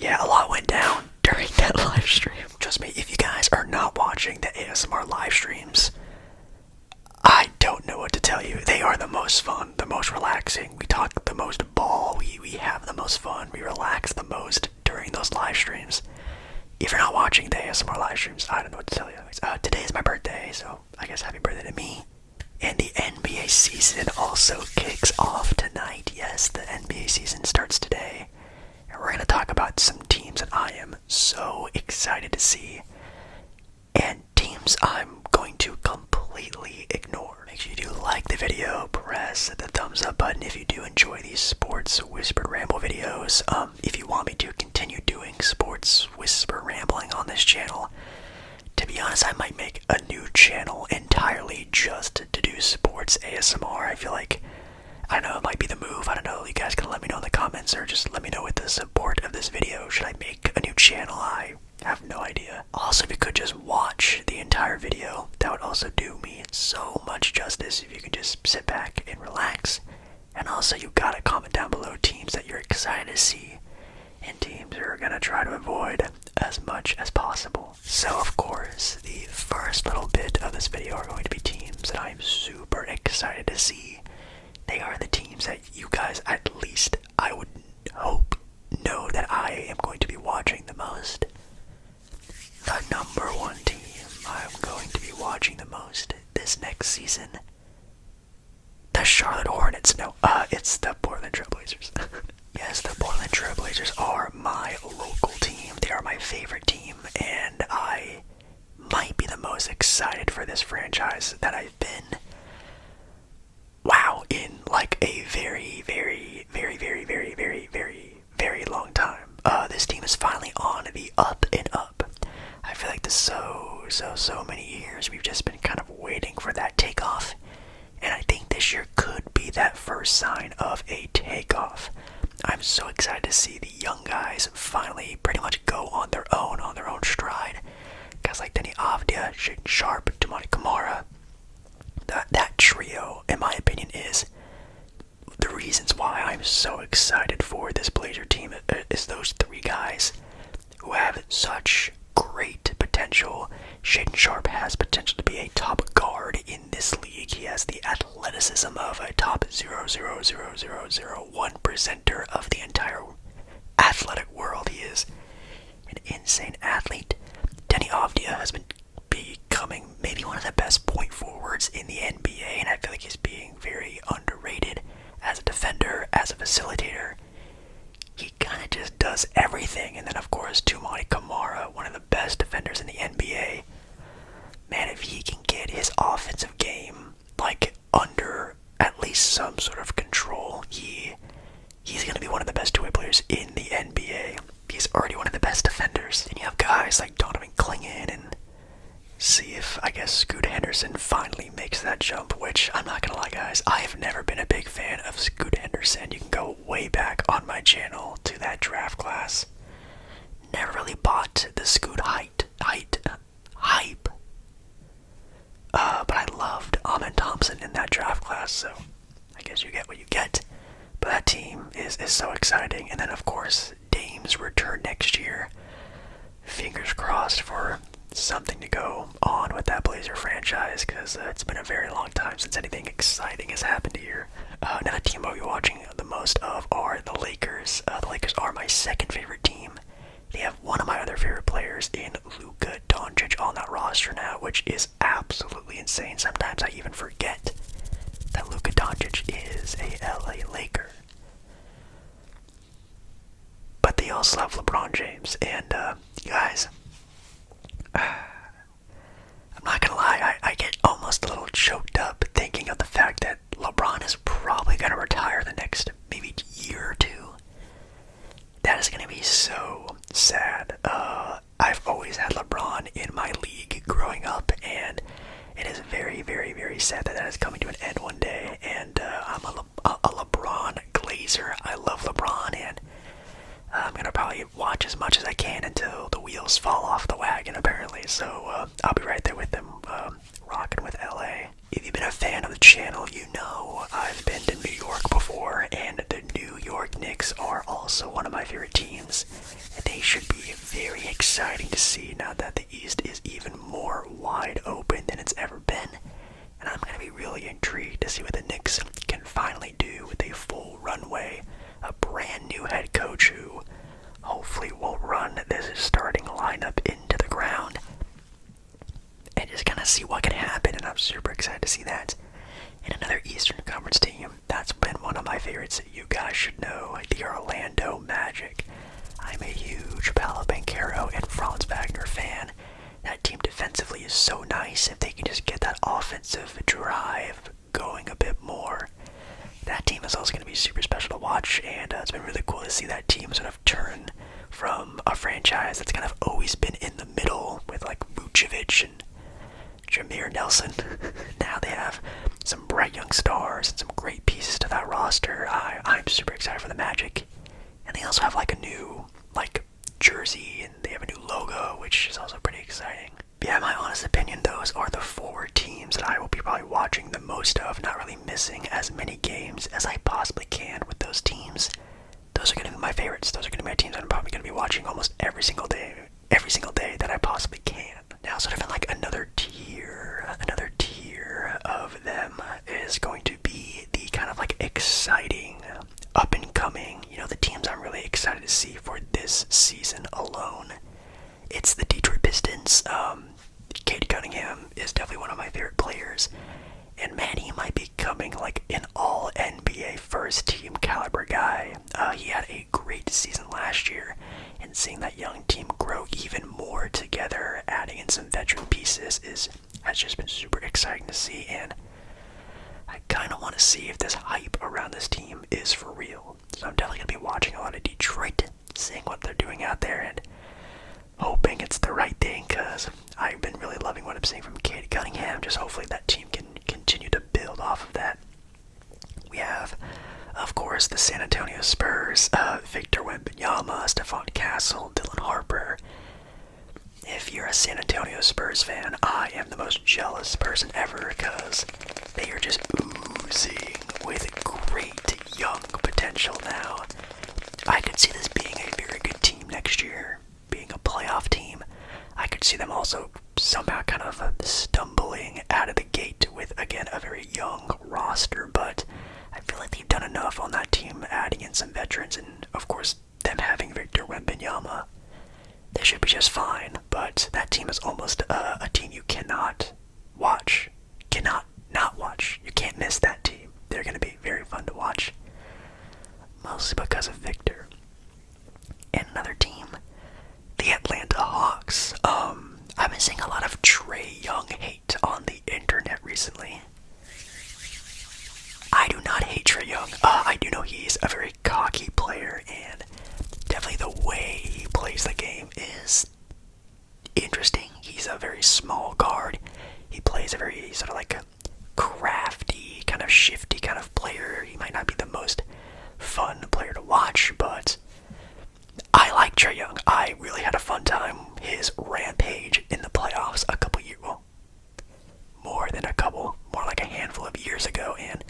Yeah, a lot went down during that live stream. Trust me, if you guys are not watching the ASMR live streams, I don't know what to tell you. They are the most fun, the most relaxing. We talk the most ball, we have the most fun, we relax the most during those live streams. If you're not watching the ASMR live streams, I don't know what to tell you. Today is my birthday, so I guess happy birthday to me. And the NBA season also kicks off tonight. Yes, the NBA season starts today. And we're going to talk about some teams that I am so excited to see. And teams I'm going to completely ignore. Make sure you do like the video, press the thumbs up button if you do enjoy these sports whispered ramble videos. If you want me to continue doing sports whisper rambling on this channel, to be honest, I might make a new channel entirely just to do sports ASMR. I feel like, I don't know, it might be the move. I don't know, you guys can let me know in the comments or just let me know with the support of this video. Should I make a new channel? I have no idea. Also, if you could just watch the entire video, that would also do me so much justice if you could just sit back and relax. And also, you gotta comment down below teams that you're excited to see and teams you're gonna try to avoid as much as possible. So, of course, the first little bit of this video are going to be teams that I'm super excited to see. They are the teams that you guys, at least I would hope, know that I am going to be watching the most. The number one team I'm going to be watching the most this next season, the Charlotte Hornets. No, it's the Portland Trail Blazers. Yes, the Portland Trail Blazers are my local team. They are my favorite team, and I might be the most excited for this franchise that I've been, wow, in like a very, very, very, very, very, very, very, very long time. This team is finally on the up and up. I feel like this so many years we've just been kind of waiting for that takeoff, and I think this year could be that first sign of a takeoff. I'm so excited to see the young guys finally pretty much go on their own stride. Guys like Denny Avdia, Shaden Sharp, Damani Kamara, that trio, in my opinion, is the reasons why I'm so excited for this Blazer team. Is those three guys who have such great potential. Shaden Sharp has potential to be a top guard in this league. He has the athleticism of a top 0.00001% of the entire athletic world. He is an insane athlete. Denny Avdia has been becoming maybe one of the best point forwards in the NBA, and I feel like he's being very underrated as a defender, as a facilitator. He kind of just does everything. And then, of course, Damani Kamara, one of the best defenders in the NBA. Man, if he can get his offensive game like under at least some sort of control, he's going to be one of the best two-way players in the NBA. He's already one of the best defenders. And you have guys like Donovan Clingan, and see if, I guess, Scoot Henderson finally makes that jump, which, I'm not gonna lie guys, I have never been a big fan of Scoot Henderson. You can go way back on my channel to that draft class. Never really bought the Scoot hype. But I loved Amen Thompson in that draft class, so I guess you get what you get. But that team is so exciting. And then, of course, Dame's return next year. Fingers crossed for something to go on with that Blazer franchise, because it's been a very long time since anything exciting has happened here. Another team I'll be watching the most of are the Lakers. The Lakers are my second favorite team. They have one of my other favorite players in Luka Doncic on that roster now, which is absolutely insane. Sometimes I even forget that Luka Doncic is a LA Laker. But they also have LeBron James, and guys, I'm not gonna lie, I get almost a little choked up thinking of the fact that LeBron is probably gonna retire the next maybe year or two. That is gonna be so sad. I've always had LeBron in my league growing up, and it is very, very, very sad that is coming to an end one day. And I'm a LeBron glazer. I love LeBron, and I'm gonna probably watch as much as I can until the wheels fall off the wagon, apparently. So I'll be right there with them, rocking with LA. If you've been a fan of the channel, you know I've been to New York before, and the New York Knicks are also one of my favorite teams. They exciting to see now that the East is even more wide open than it's ever been. And I'm going to be really intrigued to see what the Knicks can finally do with a full runway, a brand new head coach who hopefully won't run this starting lineup into the ground, and just kind of see what can happen. And I'm super excited to see that. And another Eastern Conference team that's been one of my favorites that you guys should know, the Orlando Magic. I'm a huge Paolo Banchero and Franz Wagner fan. That team defensively is so nice. If they can just get that offensive drive going a bit more, that team is also going to be super special to watch. And it's been really cool to see that team sort of turn from a franchise that's kind of always been in the middle with like Vucevic and Jameer Nelson. Now they have some bright young stars and some great pieces to that roster. I'm super excited for the Magic. And they also have like a new jersey, and they have a new logo, which is also pretty exciting. But yeah, my honest opinion, those are the 4 teams that I will be probably watching the most of, not really missing as many games as I possibly can with those teams. Those are going to be my favorites. Those are going to be my teams that I'm probably going to be watching almost every single day that I possibly can. Now, sort of in like another tier of them is going to be the kind of like exciting, up and coming, the teams I'm really excited to see for this season alone. It's the Detroit Pistons. Cade Cunningham is definitely one of my favorite players. And man, he might be becoming like an all NBA first team caliber guy. He had a great season last year, and seeing that young team grow even more together, adding in some veteran pieces, has just been super exciting to see. And I kind of want to see if this hype around this team is for real. So I'm definitely going to be watching a lot of Detroit, seeing what they're doing out there, and hoping it's the right thing, because I've been really loving what I'm seeing from Cade Cunningham. Just hopefully that team can continue to build off of that. We have, of course, the San Antonio Spurs, Victor Wembanyama, Stephon Castle, Dylan Harper. If you're a San Antonio Spurs fan, I am the most jealous person ever, because they are just oozing with great young potential now. I could see this being a very good team next year, being a playoff team. I could see them also somehow kind of stumbling out of the gate with, again, a very young roster, but I feel like they've done enough on that team, adding in some veterans, and of course them having Victor Wembanyama. They should be just fine, but that team is almost a team you cannot watch. Cannot not watch. You can't miss that team. They're going to be very fun to watch, mostly because of Victor. And another team, the Atlanta Hawks. I've been seeing a lot of Trae Young hate on the internet recently. I do not hate Trae Young. I do know he's a very cocky player, and definitely the way he plays the game is interesting. He's a very small guard. He plays a very sort of like a crafty, kind of shifty kind of player. He might not be the most fun player to watch, but I like Trae Young. I really had a fun time. His rampage in the playoffs a couple years, well, more like a handful of years ago, and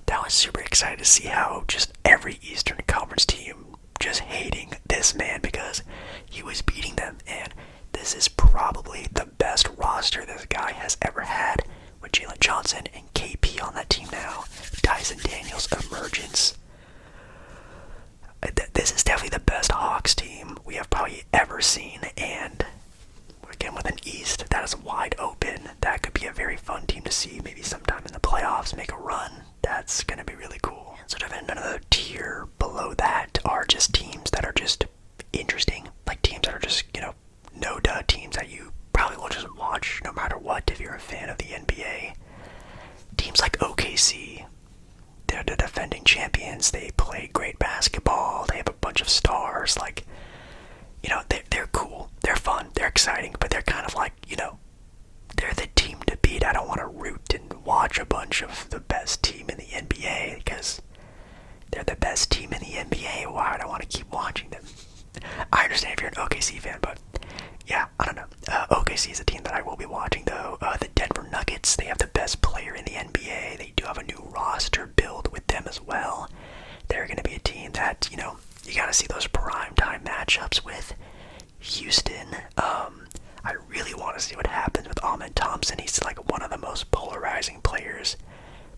that was super excited to see how just every Eastern Conference team just hating this man because he was beating them. And this is probably the best roster this guy has ever had, with Jalen Johnson and KP on that team now. Dyson Daniels' emergence. This is definitely the best Hawks team we have probably ever seen, and again with an East that is wide open, that could be a very fun team to see maybe sometime in the playoffs, make a run. That's going to be really cool. And sort of in another tier below that are just teams that are just interesting, like teams that are just, no-duh teams that you probably will just watch no matter what if you're a fan of the NBA. Teams like OKC, they're the defending champions. They play great basketball. They have a bunch of stars. They're cool. They're fun. They're exciting. But they're kind of like, they're the team to beat. I don't want to root and watch a bunch of the best team in the NBA because they're the best team in the NBA. Why would I want to keep watching them? I understand if you're an OKC fan, but yeah, I don't know. OKC is a team that I will be watching, though. The Denver Nuggets, they have the best player in the NBA. They do have a new roster build with them as well. They're going to be a team that, you got to see those primetime matchups with. Houston. I really want to see what happens with Ahmed Thompson. He's like one of the most polarizing players,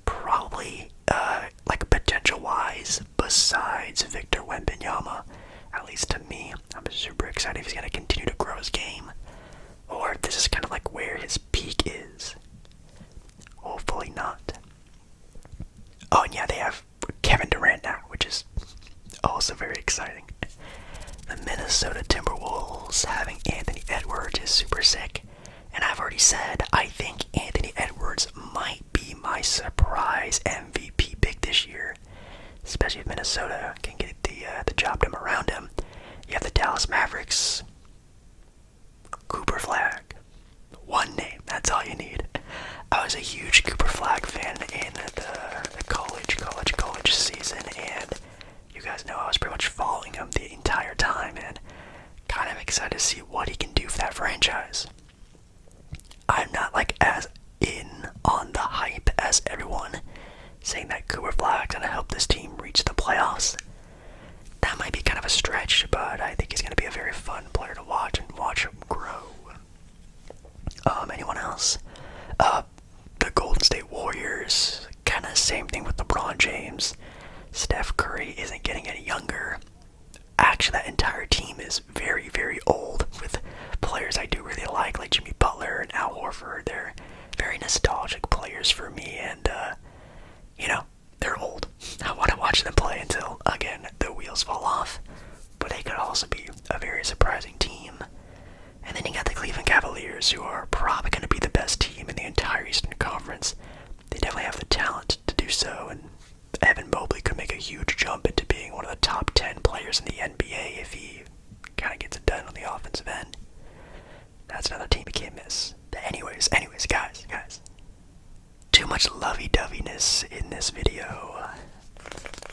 probably like potential-wise, besides Victor Wembanyama. At least to me, I'm super excited if he's going to continue to grow his game, or if this is kind of like where his peak is. Hopefully not. Oh, and yeah, they have Kevin Durant now, which is also very exciting. The Minnesota Timberwolves having Anthony Edwards is super sick. And I've already said, I think Anthony Edwards might be my surprise MVP pick this year. Especially if Minnesota can get the job done around him. You have the Dallas Mavericks. Cooper Flag. One name, that's all you need. I was a huge Cooper Flag fan in the college season, and you guys know I was pretty much following him the entire time, and kind of excited to see what he can do for that franchise. I'm not like as in on the hype as everyone, saying that Cooper Flag's gonna help this team reach the playoffs. That might be kind of a stretch, but I think he's gonna be a very fun player to watch and watch him grow. Anyone else? The Golden State Warriors, kind of same thing with LeBron James. Steph Curry isn't getting any younger. Actually, that entire team is very, very old, with players I do really like Jimmy Butler and Al Horford. They're very nostalgic players for me, and, they're old. I want to watch them play until, again, the wheels fall off. But they could also be a very surprising team. And then you got the Cleveland Cavaliers, who are probably going to be the best team in the entire Eastern Conference. They definitely have the talent to do so, and Evan Mobley could make a huge jump into being one of the top 10 players in the NBA if he kind of gets it done on the offensive end. That's another team you can't miss. Anyways, guys. Too much lovey-doveyness in this video.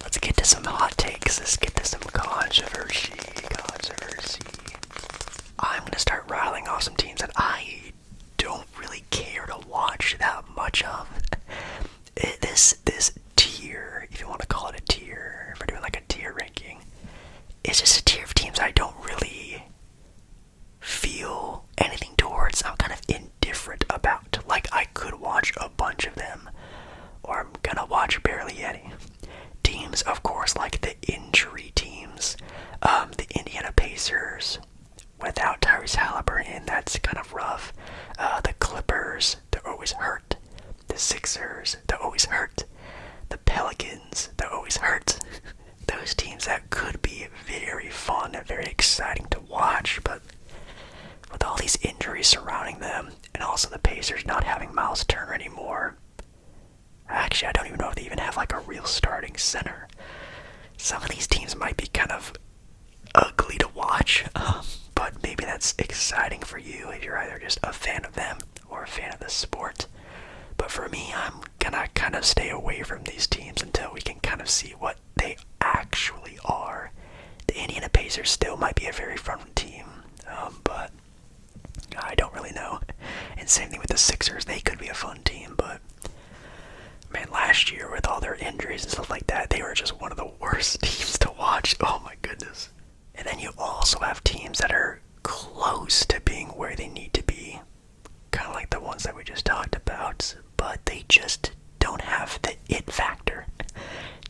Let's get to some hot takes. Let's get to some controversy. I'm going to start rattling off some teams that I don't really care to watch that much of. This tier, if you want to call it a tier, if we're doing like a tier ranking, it's just a tier of teams I don't really feel anything towards. I'm kind of indifferent about. Like, I could watch a bunch of them, or I'm gonna watch barely any. Teams, of course, like the injury teams, the Indiana Pacers, without Tyrese Halliburton, that's kind of rough. The Clippers, they're always hurt. The Sixers, they're always hurt. The Pelicans, they're always hurt. Those teams that could be very fun and very exciting to watch, but with all these injuries surrounding them, and also the Pacers not having Miles Turner anymore. Actually, I don't even know if they even have like a real starting center. Some of these teams might be kind of ugly to watch, but maybe that's exciting for you if you're either just a fan of them or a fan of the sport. But for me, I'm gonna kind of stay away from these teams until we can kind of see what they actually are. The Indiana Pacers still might be a very fun team, but I don't really know. And same thing with the Sixers, they could be a fun team, but man, last year with all their injuries and stuff like that, they were just one of the worst teams to watch. Oh my goodness. And then you also have teams that are close to being where they need to be, kind of like the ones that we just talked about, but they just don't have the it factor.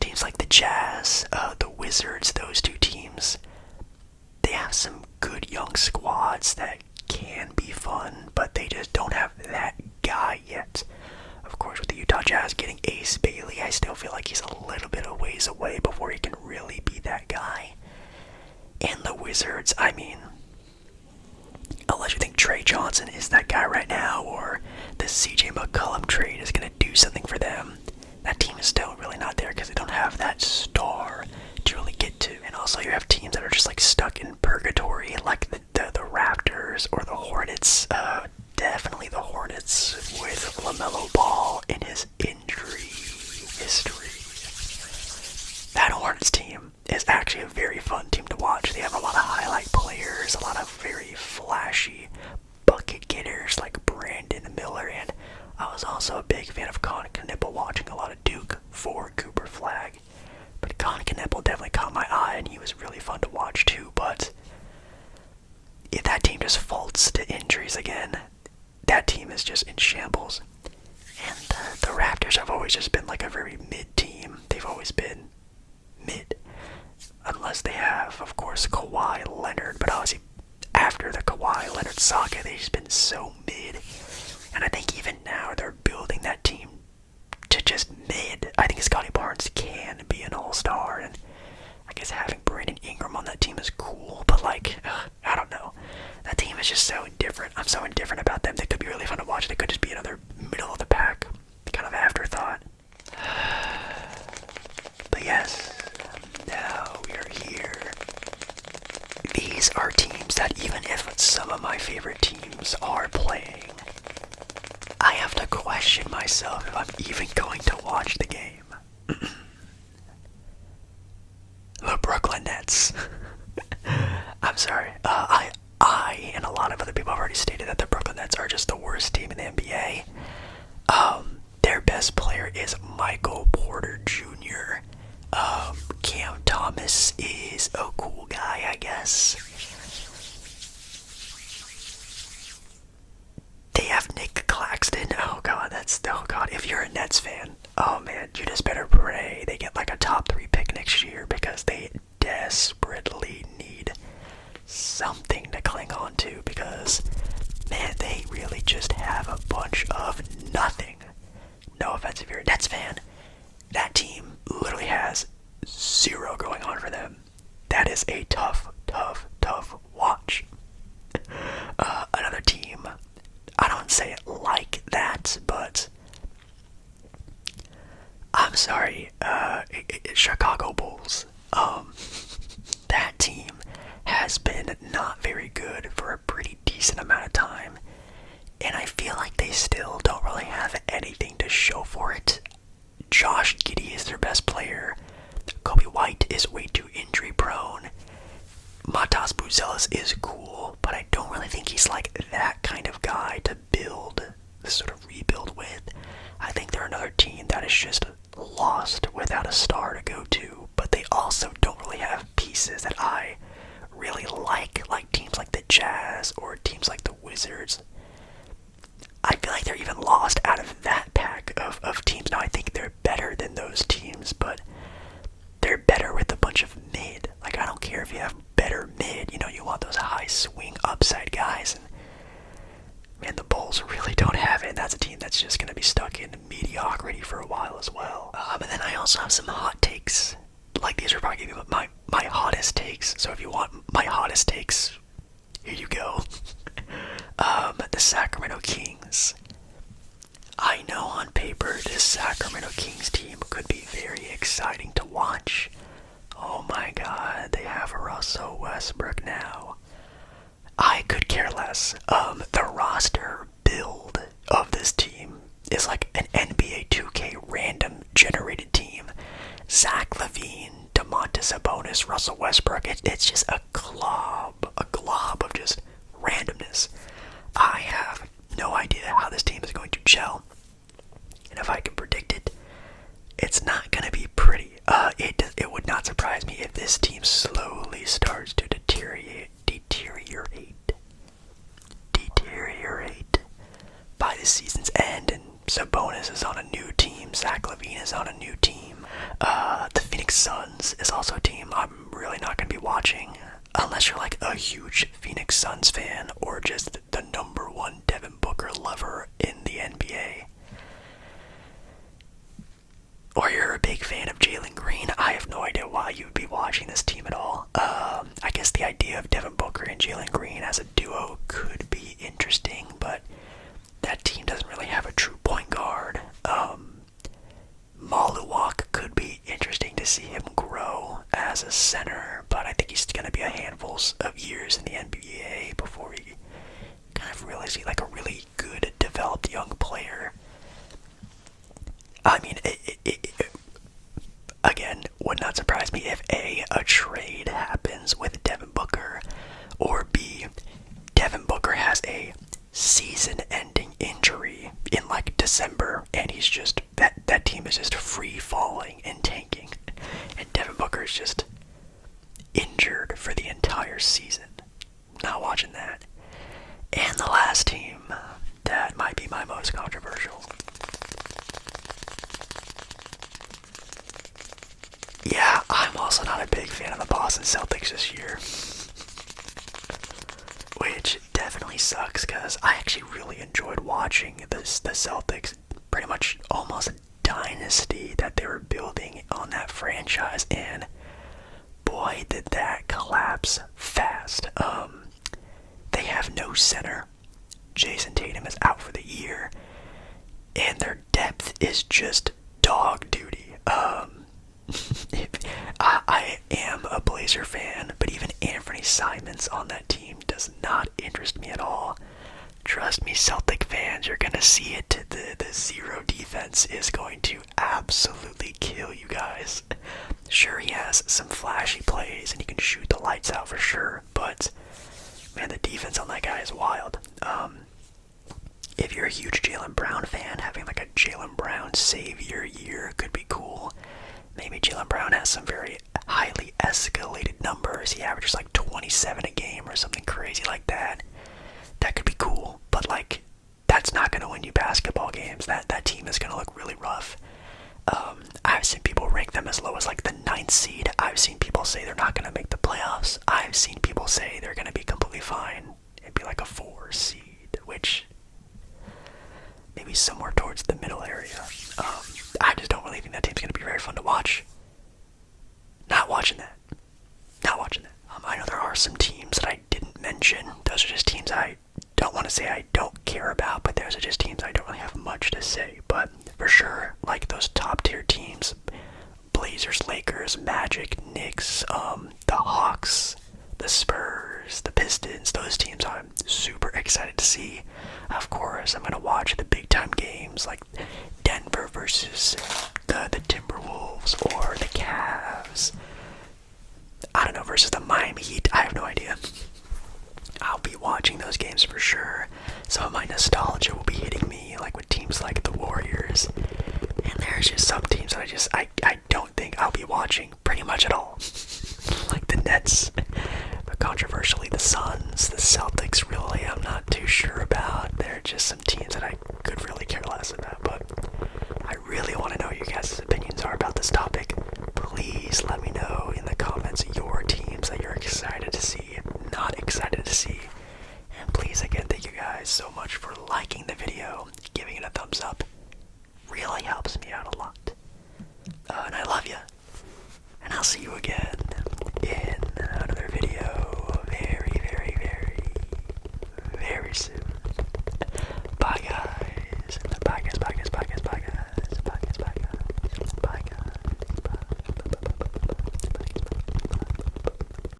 Teams like the Jazz, the Wizards, those two teams, they have some good young squads that can be fun, but they just don't have that guy yet. Of course, with the Utah Jazz getting Ace Bailey, I still feel like he's a little bit of ways away before he can really be that guy. And the Wizards, I mean, unless you think Trey Johnson is that guy right now, or the CJ McCollum trade is going to do something for them, that team is still really not there because they don't have that star to really get to. And also you have teams that are just like stuck in purgatory, like the Raptors or the Hornets. Definitely the Hornets with LaMelo Ball in his injury history. That Hornets team is actually a very fun team to watch. They have a lot of highlight players, a lot of very flashy bucket getters like Brandon Miller, and I was also a big fan of Con Knipple, watching a lot of Duke for Cooper Flag. But Con Knipple definitely caught my eye, and he was really fun to watch too, but if that team just falls to injuries again, that team is just in shambles. And the Raptors have always just been like a very mid team. They've always been mid. Unless they have, of course, Kawhi Leonard. But obviously, after the Kawhi Leonard saga, they've just been so mid. And I think even now they're building that team to just mid. I think Scotty Barnes can be an all-star. And I guess having Brandon Ingram on that team is cool. But like, I don't know. That team is just so indifferent. I'm so indifferent about them. They could be really fun to watch. They could just be another middle of the pack kind of afterthought. But yes, now we are here. These are teams that even if some of my favorite teams are playing, I have to question myself if I'm even going to watch the game. The Brooklyn Nets. I'm sorry. I and a lot of other people have already stated that the Brooklyn Nets are just the worst team in the NBA. Their best player is Michael Porter Jr. Cam Thomas is a cool guy, I guess. They have Nick Claxton. Oh god, if you're a Nets fan, oh man, you just better pray they get like a top 3 pick next year, because they desperately need something to cling on to, because man, they really just have a bunch of nothing. No offense if you're a Nets fan, that team literally has zero going on for them. That is a tough watch. Another team, I don't say it like that, but I'm sorry, Chicago Bulls. That team has been not very good for a pretty decent amount of time, and I feel like they still don't really have anything to show for it. Josh Giddey is their best player. Kobe White is way too injury prone. Matas Buzelis is cool, but I don't really think he's like that kind of guy to build, sort of rebuild with. I think they're another team that is just lost without a star to go to, but they also don't really have pieces that I really like teams like the Jazz or teams like the Wizards. I feel like they're even lost out of that pack of teams. Now, I think they're better than those teams, but they're better with a bunch of mid. Like, I don't care if you have better mid, you want those high swing upside guys, and man, the Bulls really don't have it. That's a team that's just going to be stuck in mediocrity for a while as well. And then I also have some hot takes. Like, these are probably going to be my hottest takes, so if you want my hottest takes, here you go. The Sacramento Kings. I know on paper this Sacramento Kings team could be very exciting to watch. Oh my god, they have Russell Westbrook now. I could care less. The roster build of this team is like an NBA 2K random generated team. Zach LaVine, DeMontis Sabonis, Russell Westbrook. It's just a glob of just randomness. I have no idea how this team is going to gel. And if I can predict it, it's not going to be pretty. It would not surprise me if this team slowly starts to deteriorate by the season's end, and Sabonis is on a new team, Zach LaVine is on a new team. The Phoenix Suns is also a team I'm really not going to be watching, unless you're like a huge Phoenix Suns fan, or just the number one Devin Booker lover in the NBA. Or you're a big fan of Jalen Green. I have no idea why you would be watching this team at all. I guess the idea of Devin Booker and Jalen Green as a duo could be interesting, but that team doesn't really have a true point guard. Maluwak could be interesting to see him grow as a center, but I think he's going to be a handful of years in the NBA before we kind of really see like a really good developed young player. I mean, again, would not surprise me if A, trade happens with Devin Booker, or B, Devin Booker has a season-ending injury in like December, and he's just, that team is just free-falling and tanking, and Devin Booker is just injured for the entire season. Not watching that. really sucks because I actually really enjoyed watching the Celtics, pretty much almost a dynasty that they were building on that franchise, and boy, did that collapse fast. They have no center. Jason Tatum is out for the year, and their depth is just dog duty. I am a Blazer fan, but even Anthony Simons on that team does not interest me at all. Trust me, Celtic fans, you're gonna see it. The zero defense is going to absolutely kill you guys. Sure, he has some flashy plays and he can shoot the lights out for sure, but man, the defense on that guy is wild. If you're a huge Jaylen Brown fan, having like a Jaylen Brown savior year could be cool. Maybe Jaylen Brown has some very highly escalated numbers. He averages like 27 a game or something crazy like that. That could be cool, but like, that's not going to win you basketball games. That team is going to look really rough. I've seen people rank them as low as like the 9th seed. I've seen people say they're not going to make the playoffs. I've seen people say they're going to be completely fine. It'd be like a 4 seed, which maybe somewhere towards the middle area. I just don't really think that team's going to be very fun to watch. Not watching that. Not watching that. I know there are some teams that I didn't mention. Those are just teams I don't want to say I don't care about, but those are just teams I don't really have much to say. But for sure, like those top tier teams, Blazers, Lakers, Magic, Knicks, the Hawks, the Spurs, the Pistons, those teams I'm super excited to see. Of course, I'm going to watch the big time games like Denver versus the Timberwolves or the Cavs. I don't know, versus the Miami Heat. I have no idea. I'll be watching those games for sure. Some of my nostalgia will be hitting me, like with teams like the Warriors. And there's just some teams that I don't think I'll be watching pretty much at all. Like the Nets. But controversially, the Suns, the Celtics, really, I'm not too sure about. They're just some teams that I could really care less about. But I really want to know what you guys' opinions are about this topic. Please let me know in the comments your teams that you're excited to see, not excited to see. And please, again, thank you guys so much for liking the video, giving it a thumbs up. Really helps me out a lot. And I love you. And I'll see you again in another video very, very, very, very soon.